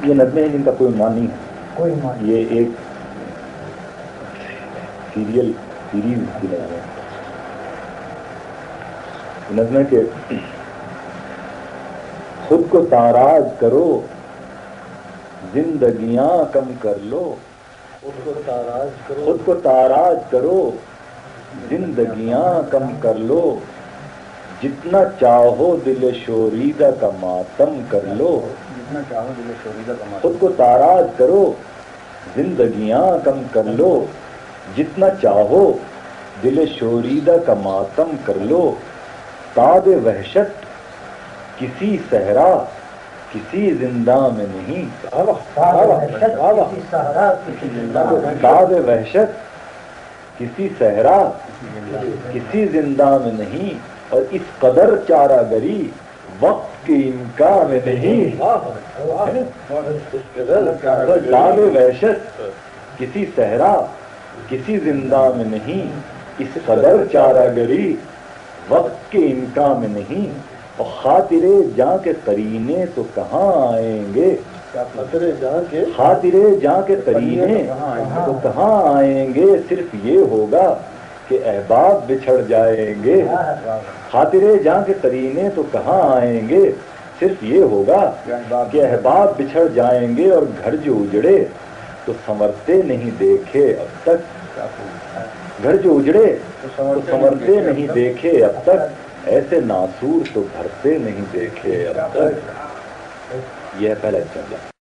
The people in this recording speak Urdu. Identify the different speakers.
Speaker 1: یہ نظمیں ہیں جن کا کوئی عنوان نہیں ہے،
Speaker 2: کوئی مان
Speaker 1: یہ ایک سیریز کی نظم ہے. نظم ہے کہ خود کو تاراج کرو زندگیاں کم کر لو،
Speaker 2: خود کو تاراج کرو،
Speaker 1: خود کو تاراج کرو زندگیاں کم کر لو، جتنا چاہو دل شوریدہ کا ماتم کر لو.
Speaker 2: جتنا چاہو دل شوریدہ کا ماتم.
Speaker 1: خود کو تاراج کرو زندگیاں کم کر لو، جتنا چاہو دل شوریدہ کا ماتم کر لو. تاب وحشت کسی صحرا کسی زندہ میں نہیں، تاب وحشت کسی صحرا کسی زندہ میں نہیں، اور اس قدر چارہ گری وقت کے امکان میں نہیں. تاب وحشت کسی صحرا کسی زندہ میں نہیں، اس قدر چارہ گری وقت کے امکان میں نہیں. اور خاطرے جاں کے قرینے تو کہاں آئیں گے، خاطرے جاں کے قرینے تو کہاں آئیں گے، صرف یہ ہوگا کہ احباب بچھڑ جائیں گے. خاطرے جاں کے قرینے تو کہاں آئیں گے، صرف یہ ہوگا کہ احباب بچھڑ جائیں گے. اور گھر جو اجڑے تو سنورتے نہیں دیکھے اب تک، گھر جو اجڑے تو سنورتے نہیں دیکھے اب تک، ایسے ناسور تو بھرتے نہیں دیکھے اب تک. یہ ہے پہلا چندہ.